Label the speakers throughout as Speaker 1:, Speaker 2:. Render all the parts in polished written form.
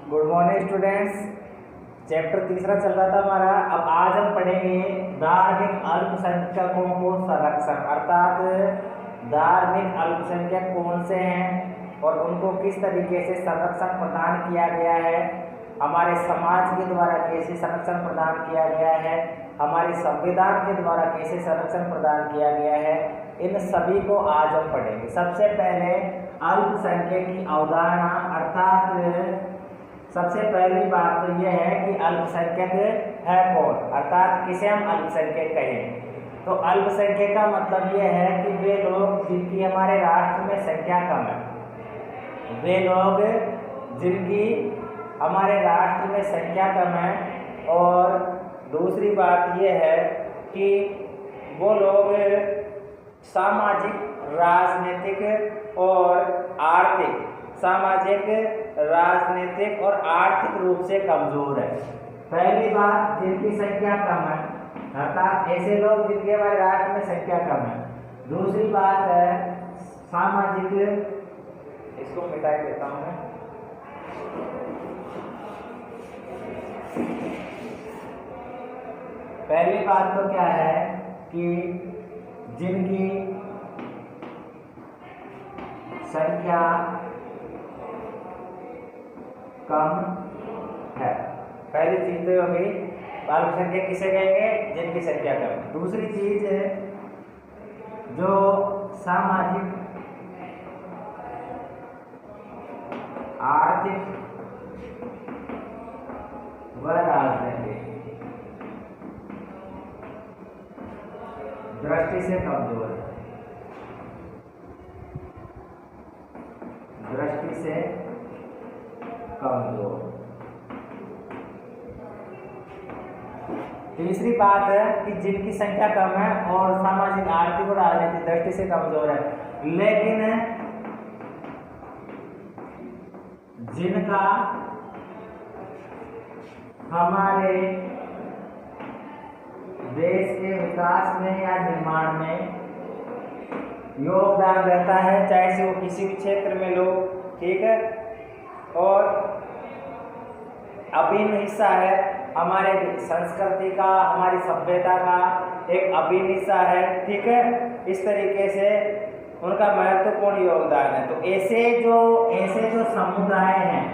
Speaker 1: Good morning students. Chapter तीसरा चल रहा था हमारा। अब आज हम पढ़ेंगे धार्मिक अल्पसंख्यकों को संरक्षण, अर्थात धार्मिक अल्पसंख्यक कौन से हैं और उनको किस तरीके से संरक्षण प्रदान किया गया है, हमारे समाज के द्वारा कैसे संरक्षण प्रदान किया गया है, हमारे संविधान के द्वारा कैसे संरक्षण प्रदान किया गया है, इन सभी को आज हम पढ़ेंगे। सबसे पहले अल्पसंख्यक की अवधारणा, अर्थात सबसे पहली बात तो यह है कि अल्पसंख्यक है कौन, अर्थात किसे हम अल्पसंख्यक कहें। तो अल्पसंख्यक का मतलब यह है कि वे लोग जिनकी हमारे राष्ट्र में संख्या कम है, वे लोग जिनकी हमारे राष्ट्र में संख्या कम है। और दूसरी बात यह है कि वो लोग सामाजिक, राजनीतिक और आर्थिक, सामाजिक, राजनीतिक और आर्थिक रूप से कमजोर है। पहली बात, जिनकी संख्या कम है, अर्थात ऐसे लोग जिनके हमारे राष्ट्र में संख्या कम है। दूसरी बात है सामाजिक, इसको मिटा देता हूं मैं। पहली बात तो क्या है कि जिनकी संख्या कम है, पहली चीज तो होगी अल्पसंख्यक किसे कहेंगे, जिनकी संख्या कम है। दूसरी चीज है जो सामाजिक, आर्थिक व राजनीतिक दृष्टि से कमजोर है, दृष्टि से कमजोर। तीसरी बात है कि जिनकी संख्या कम है और सामाजिक, आर्थिक और राजनीतिक दृष्टि से कमजोर है, लेकिन जिनका हमारे देश के विकास में या निर्माण में योगदान रहता है, चाहे से वो किसी भी क्षेत्र में लो, ठीक है, और अभिन्न हिस्सा है हमारे संस्कृति का, हमारी सभ्यता का एक अभिन्न हिस्सा है, ठीक है। इस तरीके से उनका महत्वपूर्ण योगदान है। तो ऐसे जो समुदाय हैं,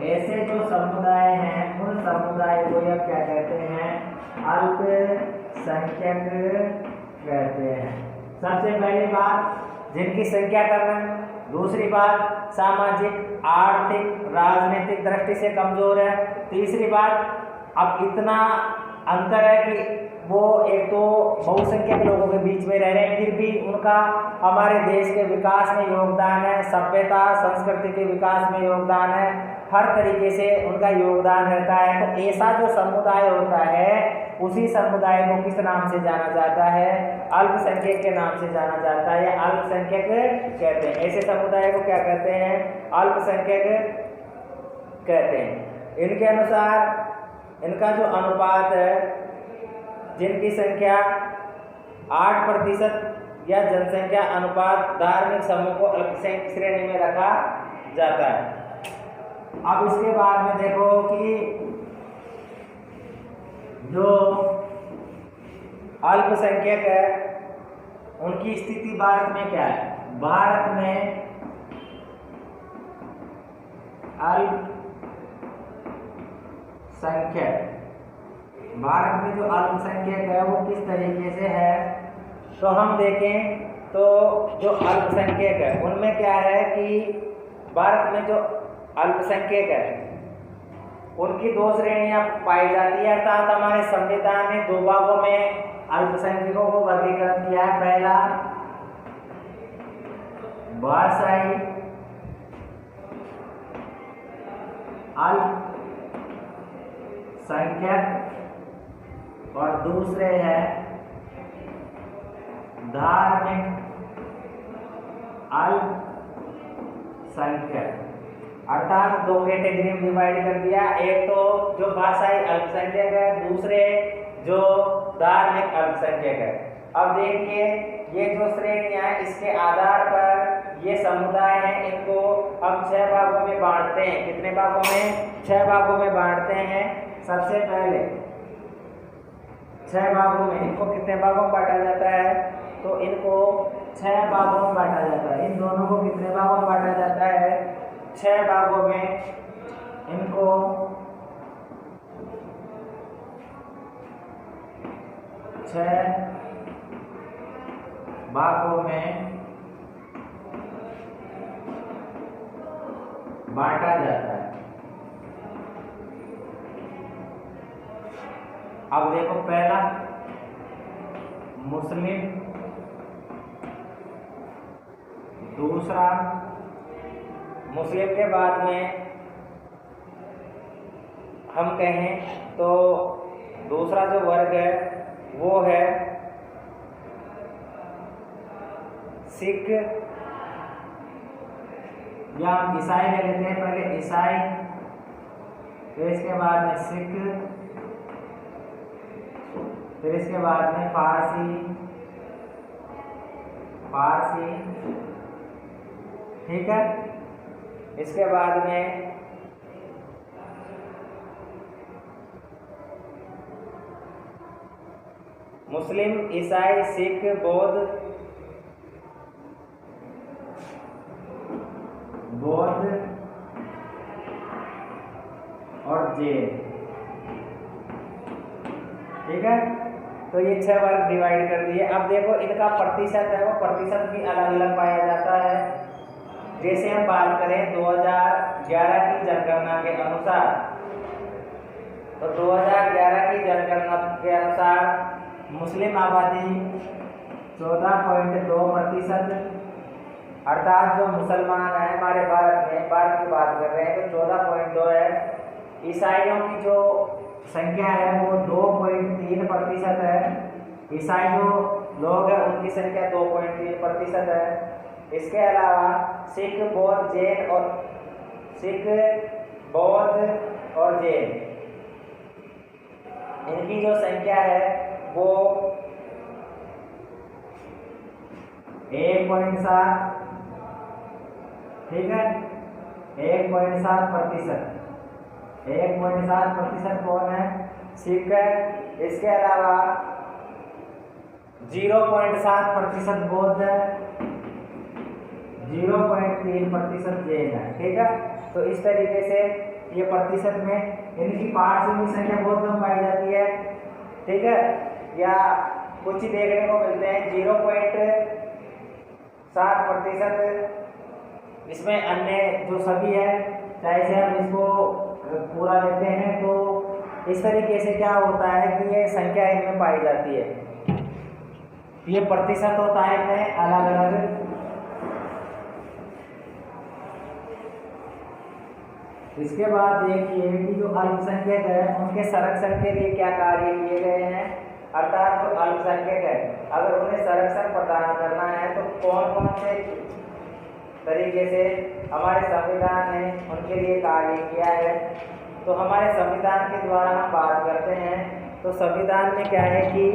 Speaker 1: ऐसे जो समुदाय हैं, उन समुदाय को यह क्या कहते हैं, अल्पसंख्यक कहते हैं। सबसे पहली बात, जिनकी संख्या कम है। दूसरी बात, सामाजिक, आर्थिक, राजनीतिक दृष्टि से कमजोर है। तीसरी बात, अब इतना अंतर है कि वो एक तो बहुसंख्यक लोगों के बीच में रह रहे हैं, फिर भी उनका हमारे देश के विकास में योगदान है, सभ्यता, संस्कृति के विकास में योगदान है, हर तरीके से उनका योगदान रहता है। तो ऐसा जो समुदाय होता है, उसी समुदाय को किस नाम से जाना जाता है, अल्पसंख्यक के नाम से जाना जाता है, या अल्पसंख्यक कहते हैं। ऐसे समुदाय को क्या कहते हैं, अल्पसंख्यक कहते हैं। इनके अनुसार इनका जो अनुपात है, जिनकी संख्या 8% या जनसंख्या अनुपात धार्मिक समूह को अल्पसंख्यक श्रेणी में रखा जाता है। अब इसके बाद में देखो कि जो अल्पसंख्यक है उनकी स्थिति भारत में क्या है। भारत में भारत में जो अल्पसंख्यक है वो किस तरीके से है, तो हम देखें तो जो अल्पसंख्यक है उनमें क्या है कि भारत में जो अल्पसंख्यक है उनकी दो श्रेणियां पाई जाती है, अर्थात हमारे संविधान ने दो भागों में अल्पसंख्यकों को वर्गीकृत किया है। पहला भाषाई अल्पसंख्यक और दूसरे है धार्मिक अल्पसंख्यक, अर्थात दो कैटेगरी में डिवाइड कर दिया। एक तो जो भाषाई अल्पसंख्यक है, दूसरे जो धार्मिक अल्पसंख्यक है। अब देखिए ये जो श्रेणियां, इसके आधार पर ये समुदाय है, इनको हम 6 भागों में बांटते हैं। कितने भागों में? 6 भागों में बांटते हैं। सबसे पहले 6 भागों में, इनको कितने भागों में बांटा जाता है? तो इनको 6 भागों में बांटा जाता है। इन दोनों को कितने भागों में बांटा जाता है? 6 भागों में। इनको 6 भागों में बांटा जाता है। अब देखो, पहला मुस्लिम, दूसरा मुस्लिम के बाद में हम कहें तो दूसरा जो वर्ग है वो है सिख, या हम ईसाई ले लेते हैं। पहले ईसाई, फिर इसके बाद में सिख, फिर इसके बाद में पारसी, ठीक है। इसके बाद में मुस्लिम, ईसाई, सिख, बौद्ध और जैन, ठीक है। तो ये 6 वर्ग डिवाइड कर दिए। अब देखो, इनका प्रतिशत है वो प्रतिशत भी अलग अलग पाया जाता है। जैसे हम बात करें 2011 की जनगणना के अनुसार, तो 2011 की जनगणना के अनुसार मुस्लिम आबादी 14.2%, अर्थात जो मुसलमान है हमारे भारत में, भारत की बात कर रहे हैं तो 14.2 है। ईसाइयों की जो संख्या है वो 2.3% है। ईसाई जो लोग हैं उनकी संख्या 2.3% है। इसके अलावा सिख, बौद्ध, जैन और जैन, इनकी जो संख्या है वो 1.7, ठीक है, 1.7%। 1.7% कौन है? सिख है। इसके अलावा 0.7% बौद्ध है, 0.3% जैन है, ठीक है। तो इस तरीके से ये प्रतिशत में इनकी पार्ट्स की संख्या बहुत कम पाई जाती है, ठीक है। या कुछ ही देखने को मिलते हैं 0.7%। इसमें अन्य जो सभी है, चाहे से हम इसको पूरा लेते हैं तो इस तरीके से क्या होता है कि ये संख्या इनमें पाई जाती है। ये प्रतिशत होता है इनमें अलग अलग। इसके बाद देखिए कि जो अल्पसंख्यक है उनके संरक्षण के लिए क्या कार्य किए गए हैं। अर्थात जो अल्पसंख्यक है अगर उन्हें संरक्षण प्रदान करना है तो कौन कौन से तरीके से हमारे संविधान ने उनके लिए कार्य किया है। तो हमारे संविधान के द्वारा हम बात करते हैं तो संविधान में क्या है कि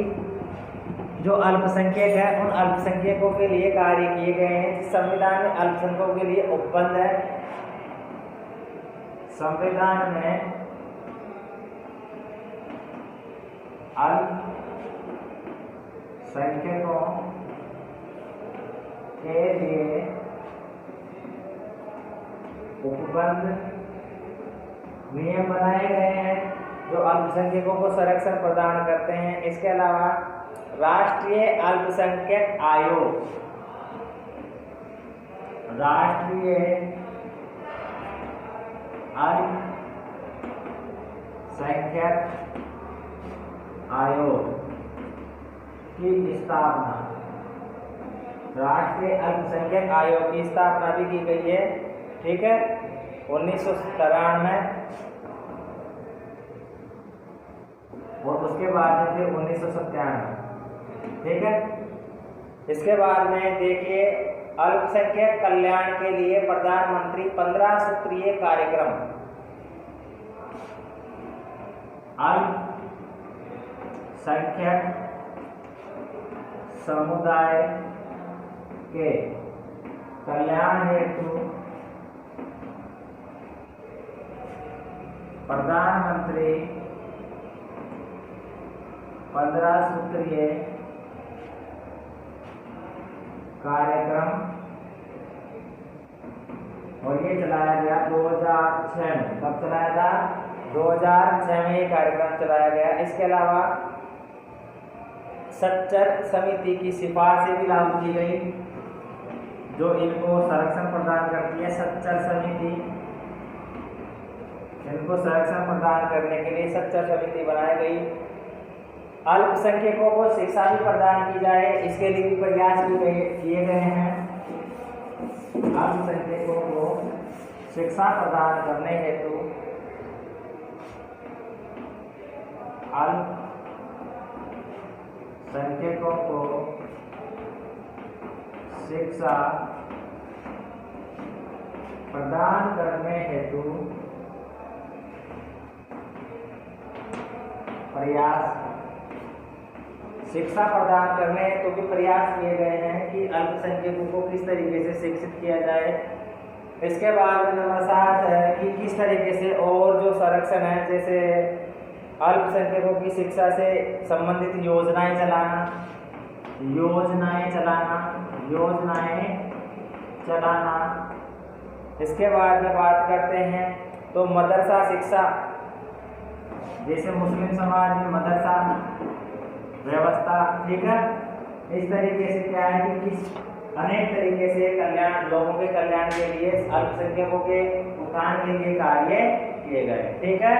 Speaker 1: जो अल्पसंख्यक है उन अल्पसंख्यकों के लिए कार्य किए गए हैं। संविधान में अल्पसंख्यकों के लिए उपबंध है। संविधान में अल्पसंख्यकों के लिए उपबंध नियम बनाए गए हैं जो अल्पसंख्यकों को संरक्षण प्रदान करते हैं। इसके अलावा राष्ट्रीय अल्पसंख्यक आयोग, राष्ट्रीय अल्पसंख्यक आयोग की स्थापना, राष्ट्रीय अल्पसंख्यक आयोग की स्थापना भी की गई है, ठीक है, 1993 और उसके बाद में थे 1997, ठीक है। इसके बाद में देखिए अल्पसंख्यक कल्याण के लिए प्रधानमंत्री 15 सूत्रीय कार्यक्रम, अल्पसंख्यक समुदाय के कल्याण हेतु प्रधानमंत्री 15 सूत्रीय कार्यक्रम, और ये चलाया गया 2006 में। कब चलाया था? 2006 में ये कार्यक्रम चलाया गया। इसके अलावा सच्चर समिति की सिफारिशें भी लागू की गई, जो इनको संरक्षण प्रदान करती है। सच्चर समिति, इनको संरक्षण प्रदान करने के लिए सच्चर समिति बनाई गई। अल्पसंख्यकों को शिक्षा भी प्रदान की जाए, इसके लिए भी प्रयास किए गए हैं। अल्पसंख्यकों को शिक्षा प्रदान करने हेतु अल्पसंख्यकों को शिक्षा प्रदान करने हेतु प्रयास, शिक्षा प्रदान करने हेतु भी प्रयास किए गए हैं कि अल्पसंख्यकों को किस तरीके से शिक्षित किया जाए। इसके बाद नंबर 7 है कि किस तरीके से और जो संरक्षण है, जैसे अल्पसंख्यकों की शिक्षा से संबंधित योजनाएं चलाना, इसके बाद में बात करते हैं तो मदरसा शिक्षा, जैसे मुस्लिम समाज में मदरसा व्यवस्था, ठीक है। इस तरीके से क्या है कि किस अनेक तरीके से कल्याण, लोगों के कल्याण के लिए, अल्पसंख्यकों के उत्थान के लिए कार्य किए गए, ठीक है।